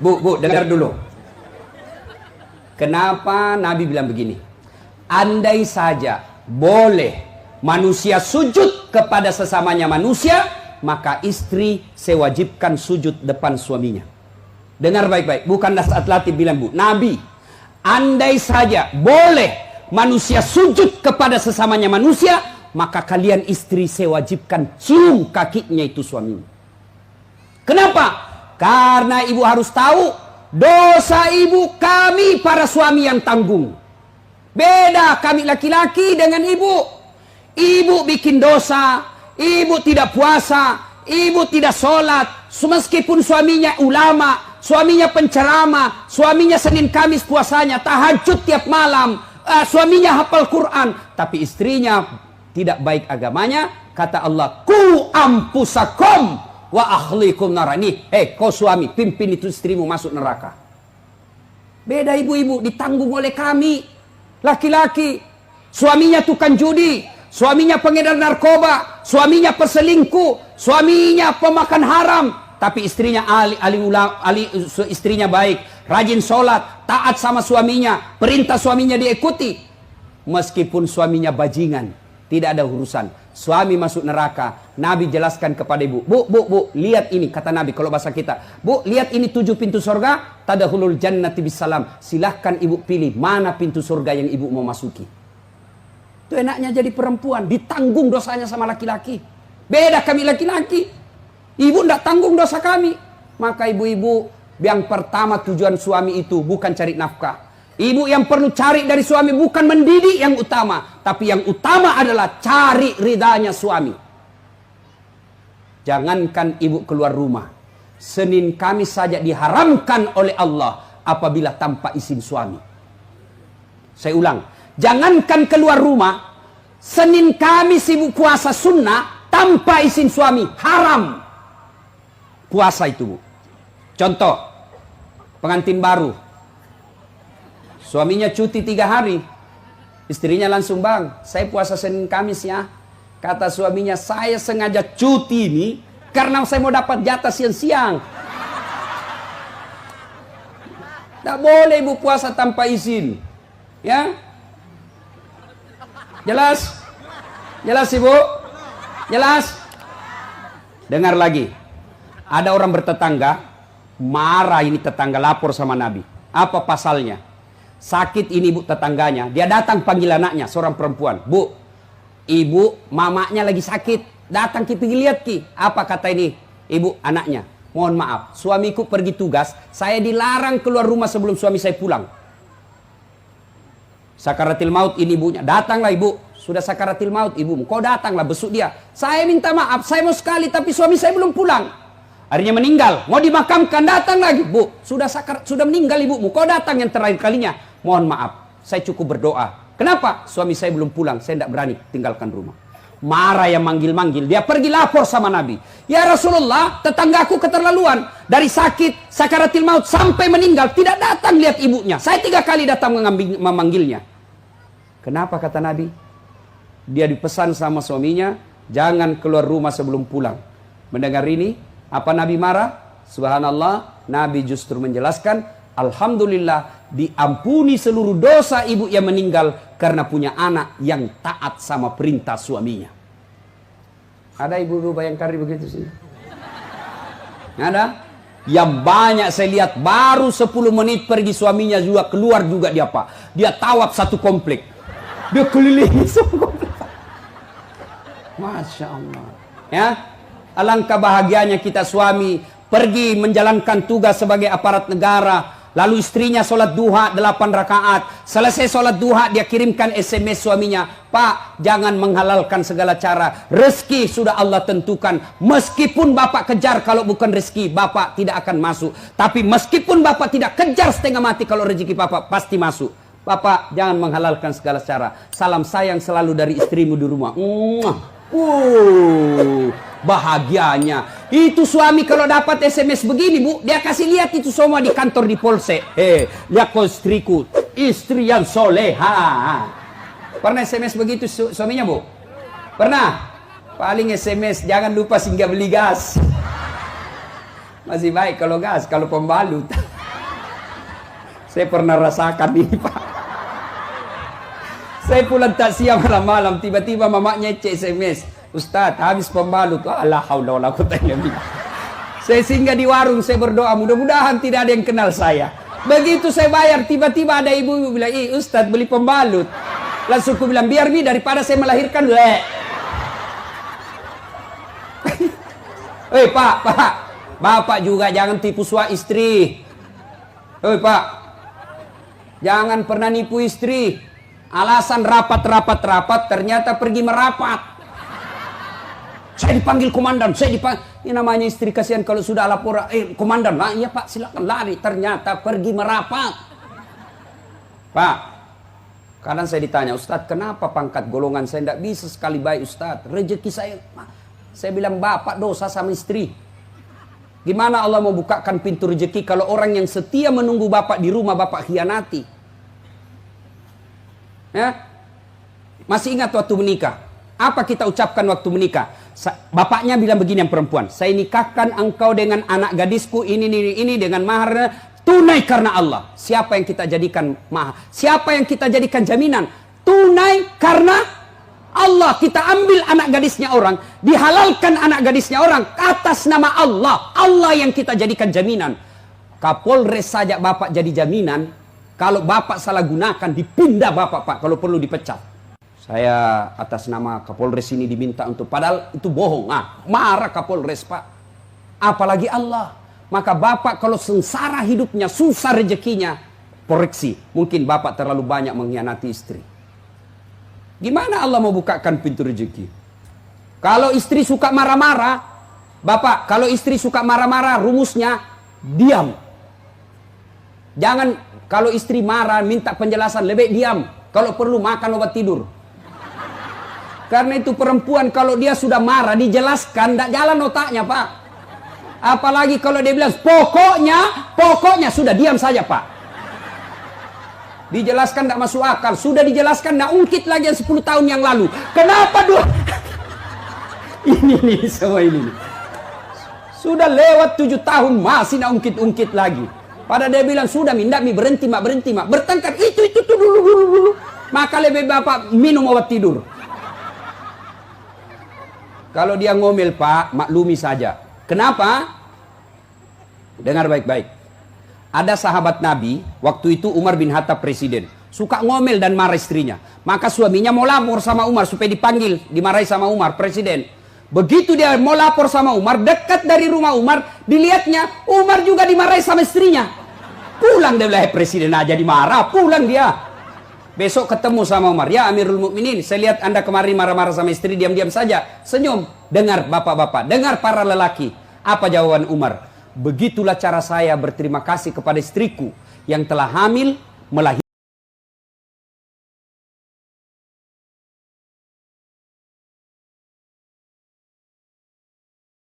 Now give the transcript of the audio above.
Bu, dengar dulu. Kenapa Nabi bilang begini? Andai saja boleh manusia sujud kepada sesamanya manusia, maka istri sewajibkan sujud depan suaminya. Dengar baik-baik, bukan Nas'at Latif bilang, Bu. Nabi, andai saja boleh manusia sujud kepada sesamanya manusia, maka kalian istri sewajibkan cium kakinya itu suaminya. Kenapa? Karena ibu harus tahu, dosa ibu kami para suami yang tanggung. Beda kami laki-laki dengan ibu. Ibu bikin dosa, ibu tidak puasa, ibu tidak sholat, meskipun suaminya ulama, suaminya penceramah, suaminya Senin Kamis puasanya, tahajud tiap malam, suaminya hafal Quran, tapi istrinya tidak baik agamanya. Kata Allah, ku ampusakum wa ahlikum narani. Kau suami, pimpin itu istrimu masuk neraka. Beda ibu-ibu, ditanggung oleh kami laki-laki. Suaminya tukang judi, suaminya pengedar narkoba, suaminya perselingkuh, suaminya pemakan haram, tapi istrinya istrinya baik, rajin sholat, taat sama suaminya, perintah suaminya diikuti. Meskipun suaminya bajingan, tidak ada urusan. Suami masuk neraka. Nabi jelaskan kepada ibu, Bu, lihat ini, kata Nabi kalau bahasa kita, Bu, lihat ini 7 pintu surga, tadkhulul jannati bisalam. Silahkan ibu pilih mana pintu surga yang ibu mau masuki. Itu enaknya jadi perempuan, ditanggung dosanya sama laki-laki. Beda kami laki-laki, ibu tidak tanggung dosa kami. Maka ibu-ibu, yang pertama tujuan suami itu bukan cari nafkah. Ibu yang perlu cari dari suami bukan mendidik yang utama, tapi yang utama adalah cari ridhanya suami. Jangankan ibu keluar rumah, Senin Kamis saja diharamkan oleh Allah apabila tanpa izin suami. Saya ulang, jangankan keluar rumah, Senin Kamis ibu puasa sunnah tanpa izin suami, haram puasa itu, Bu. Contoh, pengantin baru, suaminya cuti 3 hari, istrinya langsung, Bang, saya puasa Senin Kamis ya. Kata suaminya, saya sengaja cuti ini karena saya mau dapat jatah siang-siang. Tidak boleh ibu puasa tanpa izin, ya. Jelas? Jelas ibu? Jelas? Dengar lagi. Ada orang bertetangga, marah ini tetangga, lapor sama Nabi. Apa pasalnya? Sakit ini bu tetangganya, dia datang panggil anaknya, seorang perempuan. Bu, ibu mamanya lagi sakit, datang ki pergi lihat ki. Apa kata ini ibu anaknya? Mohon maaf, suamiku pergi tugas, saya dilarang keluar rumah sebelum suami saya pulang. Sakaratil maut ini ibunya, datanglah ibu, sudah sakaratil maut ibumu, kau datanglah besuk dia. Saya minta maaf, saya mau sekali tapi suami saya belum pulang. Akhirnya meninggal, mau dimakamkan, datang lagi. Bu, sudah meninggal ibumu, kau datang yang terakhir kalinya. Mohon maaf, saya cukup berdoa. Kenapa? Suami saya belum pulang, saya tidak berani tinggalkan rumah. Marah yang manggil-manggil, dia pergi lapor sama Nabi. Ya Rasulullah, tetanggaku keterlaluan. Dari sakit, sakaratil maut, sampai meninggal, tidak datang lihat ibunya. Saya 3 kali datang memanggilnya. Kenapa kata Nabi? Dia dipesan sama suaminya, jangan keluar rumah sebelum pulang. Mendengar ini, apa Nabi marah? Subhanallah, Nabi justru menjelaskan, alhamdulillah diampuni seluruh dosa ibu yang meninggal karena punya anak yang taat sama perintah suaminya. Ada ibu-ibu Bayangkari begitu sih? Ada? Yang banyak saya lihat baru 10 menit pergi suaminya juga keluar juga dia Pak. Dia tawaf satu komplek. Dia kelilingi satu komplek. Masya Allah. Ya, alangkah bahagianya kita suami pergi menjalankan tugas sebagai aparat negara. Lalu istrinya sholat duha 8 rakaat. Selesai sholat duha dia kirimkan SMS suaminya. Pak, jangan menghalalkan segala cara. Rezeki sudah Allah tentukan. Meskipun bapak kejar kalau bukan rezeki, bapak tidak akan masuk. Tapi meskipun bapak tidak kejar setengah mati, kalau rezeki bapak pasti masuk. Bapak jangan menghalalkan segala cara. Salam sayang selalu dari istrimu di rumah. Bahagianya. Itu suami kalau dapat SMS begini bu, dia kasih lihat itu semua di kantor di polsek. Lihat kau istriku, istri yang soleha. Pernah SMS begitu suaminya bu? Pernah? Paling SMS jangan lupa singgah beli gas. Masih baik kalau gas, kalau pembalut. Saya pernah rasakan ini, Pak. Saya pulang takziah malam-malam, tiba-tiba mamanya SMS, Ustaz, habis pembalut. La haula wala quwata illa billah. Saya singgah di warung, saya berdoa, mudah-mudahan tidak ada yang kenal saya. Begitu saya bayar, tiba-tiba ada ibu bilang, Ustaz beli pembalut. Langsung aku bilang, biar mi daripada saya melahirkan, le. Pak, Bapak juga jangan tipu suami istri. Pak, jangan pernah nipu istri. Alasan rapat, ternyata pergi merapat. Saya dipanggil komandan, ini namanya istri kasihan kalau sudah lapor, komandan, lah iya Pak, silakan lari. Ternyata pergi merapat. Pak, kadang saya ditanya, Ustadz kenapa pangkat golongan saya tidak bisa sekali baik Ustadz? Rezeki saya bilang Bapak dosa sama istri. Gimana Allah mau bukakan pintu rezeki kalau orang yang setia menunggu Bapak di rumah Bapak khianati? Ya? Masih ingat waktu menikah? Apa kita ucapkan waktu menikah? Bapaknya bilang begini yang perempuan, saya nikahkan engkau dengan anak gadisku ini dengan mahar tunai karena Allah. Siapa yang kita jadikan mahar? Siapa yang kita jadikan jaminan? Tunai karena Allah. Kita ambil anak gadisnya orang, dihalalkan anak gadisnya orang atas nama Allah. Allah yang kita jadikan jaminan. Kapolres saja Bapak jadi jaminan. Kalau Bapak salah gunakan, dipindah Bapak, Pak. Kalau perlu dipecat. Saya atas nama Kapolres ini diminta untuk, padahal itu bohong. Marah Kapolres, Pak. Apalagi Allah. Maka Bapak kalau sengsara hidupnya, susah rezekinya, koreksi. Mungkin Bapak terlalu banyak mengkhianati istri. Gimana Allah mau bukakan pintu rezeki? Kalau istri suka marah-marah, Bapak, kalau istri suka marah-marah, rumusnya diam. Jangan, kalau istri marah, minta penjelasan, lebih diam. Kalau perlu makan obat tidur. Karena itu perempuan kalau dia sudah marah, dijelaskan, tidak jalan otaknya, Pak. Apalagi kalau dia bilang, pokoknya, sudah diam saja, Pak. Dijelaskan tidak masuk akal. Sudah dijelaskan, tidak ungkit lagi yang 10 tahun yang lalu. Kenapa dua? ini semua ini. Sudah lewat 7 tahun, masih tidak ungkit-ungkit lagi. Pada dia bilang, sudah mindak mi berhenti mak. Bertengkar, itu dulu. Maka lebih Bapak minum obat tidur. Kalau dia ngomel, Pak, maklumi saja. Kenapa? Dengar baik-baik. Ada sahabat Nabi, waktu itu Umar bin Khattab presiden. Suka ngomel dan marah istrinya. Maka suaminya mau lapor sama Umar supaya dipanggil, dimarahi sama Umar, presiden. Begitu dia mau lapor sama Umar, dekat dari rumah Umar, dilihatnya Umar juga dimarahi sama istrinya. Pulang dia bilang, presiden aja dimarah, pulang dia. Besok ketemu sama Umar, ya Amirul Mukminin, saya lihat Anda kemarin marah-marah sama istri, diam-diam saja. Senyum, dengar bapak-bapak, dengar para lelaki. Apa jawaban Umar? Begitulah cara saya berterima kasih kepada istriku yang telah hamil, melahirkan.